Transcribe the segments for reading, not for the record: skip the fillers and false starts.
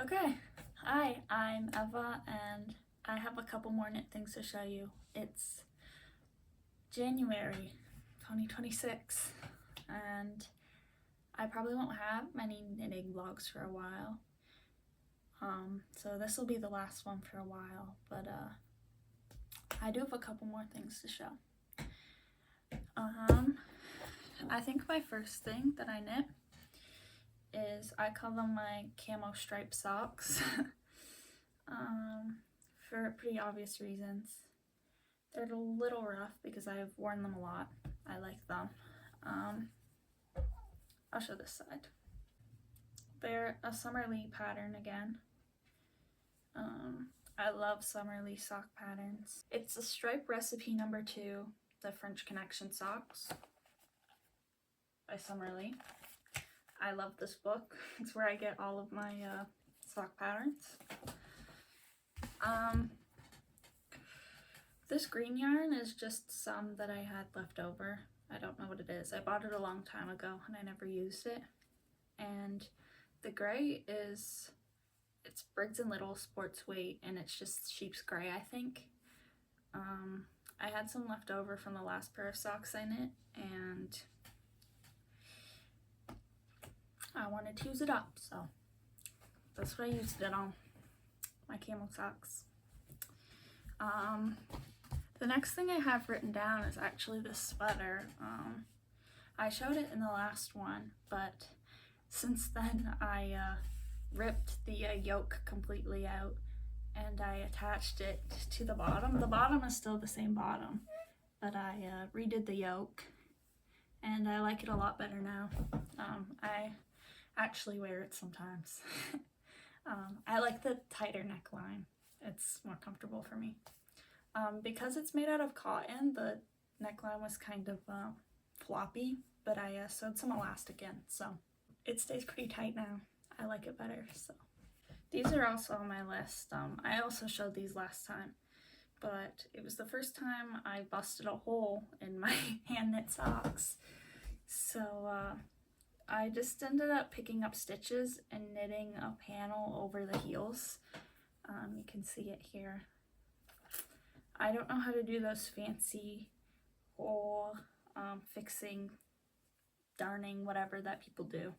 Okay, hi, I'm Eva and I have a couple more knit things to show you. It's January 2026 and I probably won't have many knitting vlogs for a while. So this will be the last one for a while, but I do have a couple more things to show. I think my first thing that I knit is, I call them my camo stripe socks for pretty obvious reasons. They're a little rough because I've worn them a lot. I like them. I'll show this side. They're a Summerlee pattern again. I love Summerlee sock patterns. It's a stripe recipe number 2, the French Connection socks by Summerlee. I love this book. It's where I get all of my sock patterns. This green yarn is just some that I had left over. I don't know what it is. I bought it a long time ago and I never used it. And the gray is, it's Briggs & Little Sports Weight, and it's just sheep's gray, I think. I had some left over from the last pair of socks I knit, and I wanted to use it up, so that's what I used it on, my camo socks. The next thing I have written down is actually this sweater. I showed it in the last one, but since then I ripped the yoke completely out and I attached it to the bottom. The bottom is still the same bottom, but I redid the yoke and I like it a lot better now. I actually wear it sometimes. I like the tighter neckline. It's more comfortable for me. Because it's made out of cotton, the neckline was kind of floppy, but I sewed some elastic in, so it stays pretty tight now. I like it better. So these are also on my list. I also showed these last time, but it was the first time I busted a hole in my hand knit socks. So I just ended up picking up stitches and knitting a panel over the heels. You can see it here. I don't know how to do those fancy hole fixing, darning, whatever that people do,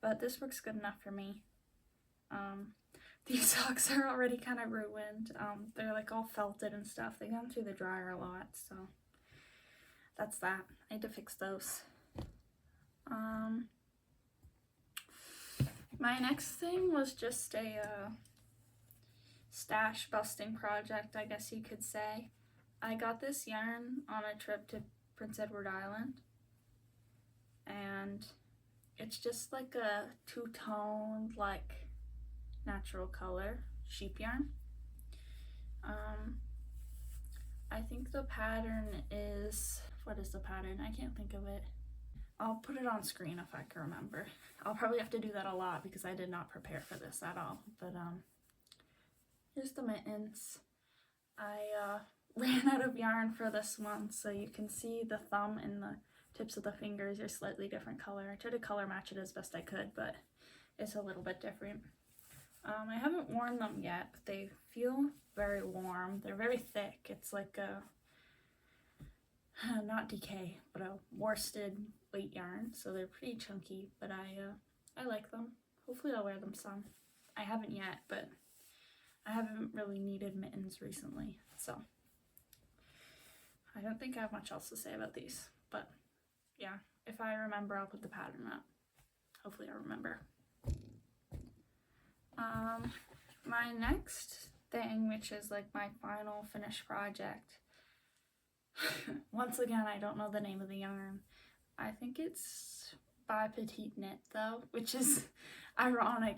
but this works good enough for me. These socks are already kind of ruined. They're like all felted and stuff. They come through the dryer a lot, so that's that. I need to fix those. My next thing was just a stash busting project, I guess you could say. I got this yarn on a trip to Prince Edward Island, and it's just like a two-toned, like, natural color sheep yarn. I think the pattern is, what is the pattern? I can't think of it. I'll put it on screen if I can remember. I'll probably have to do that a lot because I did not prepare for this at all, but here's the mittens. I ran out of yarn for this one, so you can see the thumb and the tips of the fingers are slightly different color. I tried to color match it as best I could, but it's a little bit different. I haven't worn them yet, but they feel very warm. They're very thick. It's like a, not DK, but a worsted weight yarn, so they're pretty chunky, but I like them. Hopefully I'll wear them some. I haven't yet, but I haven't really needed mittens recently, so I don't think I have much else to say about these, but yeah, if I remember, I'll put the pattern up. Hopefully I remember. My next thing, which is like my final finished project, once again, I don't know the name of the yarn. I think it's by Petite Knit though, which is ironic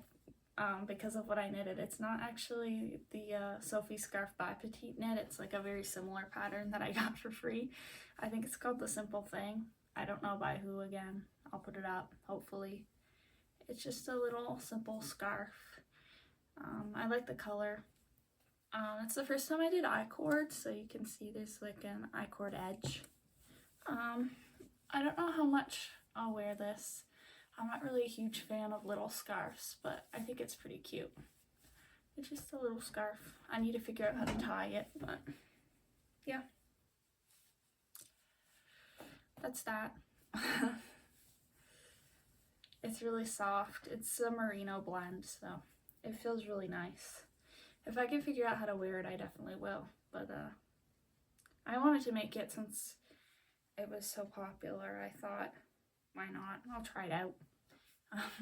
because of what I knitted. It's not actually the Sophie Scarf by Petite Knit. It's like a very similar pattern that I got for free. I think it's called The Simple Thing. I don't know by who again. I'll put it up, hopefully. It's just a little simple scarf. I like the color. It's the first time I did I-cord, so you can see there's like an I-cord edge. I don't know how much I'll wear this. I'm not really a huge fan of little scarves, but I think it's pretty cute. It's just a little scarf. I need to figure out how to tie it, but yeah. That's that. It's really soft. It's a merino blend, so it feels really nice. If I can figure out how to wear it, I definitely will. But I wanted to make it since it was so popular. I thought, why not? I'll try it out.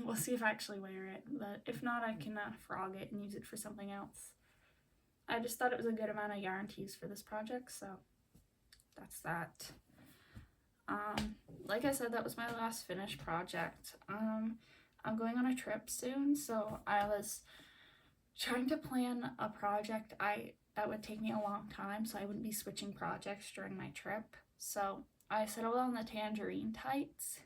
We'll see if I actually wear it, but if not, I can frog it and use it for something else. I just thought it was a good amount of yarn to use for this project, so that's that. Like I said, that was my last finished project. I'm going on a trip soon, so I was trying to plan a project that would take me a long time, so I wouldn't be switching projects during my trip. So I settled on the tangerine tights.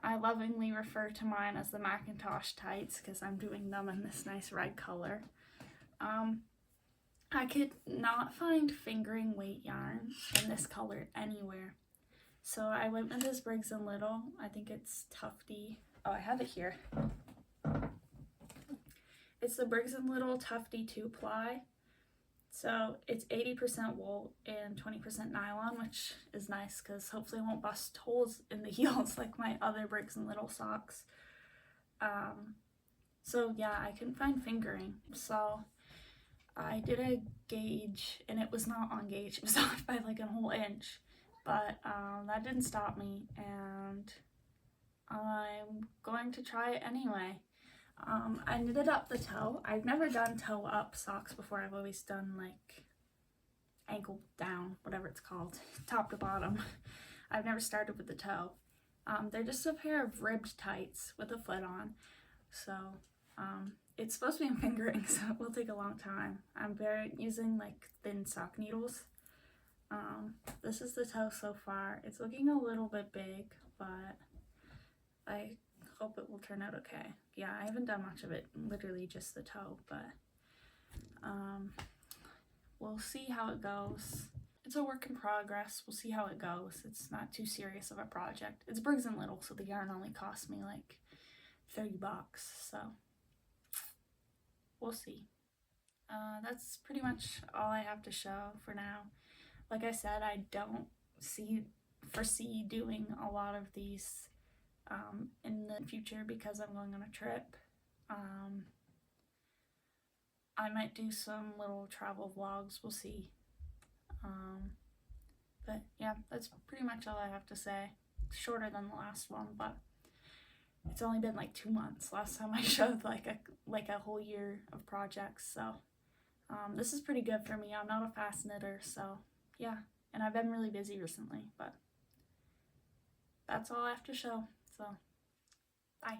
I lovingly refer to mine as the Macintosh tights because I'm doing them in this nice red color. I could not find fingering weight yarn in this color anywhere. So I went with this Briggs & Little. I think it's Tufty. Oh, I have it here. It's the Briggs & Little Tufty 2-ply. So it's 80% wool and 20% nylon, which is nice because hopefully it won't bust holes in the heels like my other Briggs & Little socks. So yeah, I couldn't find fingering. So I did a gauge and it was not on gauge. It was off by like a whole inch. But that didn't stop me, and I'm going to try it anyway. I knitted up the toe. I've never done toe up socks before. I've always done like ankle down, whatever it's called, top to bottom. I've never started with the toe. They're just a pair of ribbed tights with a foot on. So it's supposed to be in fingering, so it will take a long time. I'm using like thin sock needles. This is the toe so far. It's looking a little bit big, but I hope it will turn out okay. Yeah, I haven't done much of it, literally just the toe, but we'll see how it goes. It's a work in progress. We'll see how it goes. It's not too serious of a project. It's Briggs & Little, so the yarn only cost me like $30, so we'll see. That's pretty much all I have to show for now. Like I said, I don't foresee doing a lot of these in the future because I'm going on a trip. I might do some little travel vlogs, we'll see. But yeah, that's pretty much all I have to say. It's shorter than the last one, but it's only been like 2 months. Last time I showed like a whole year of projects, so this is pretty good for me. I'm not a fast knitter, so yeah, and I've been really busy recently, but that's all I have to show, so bye.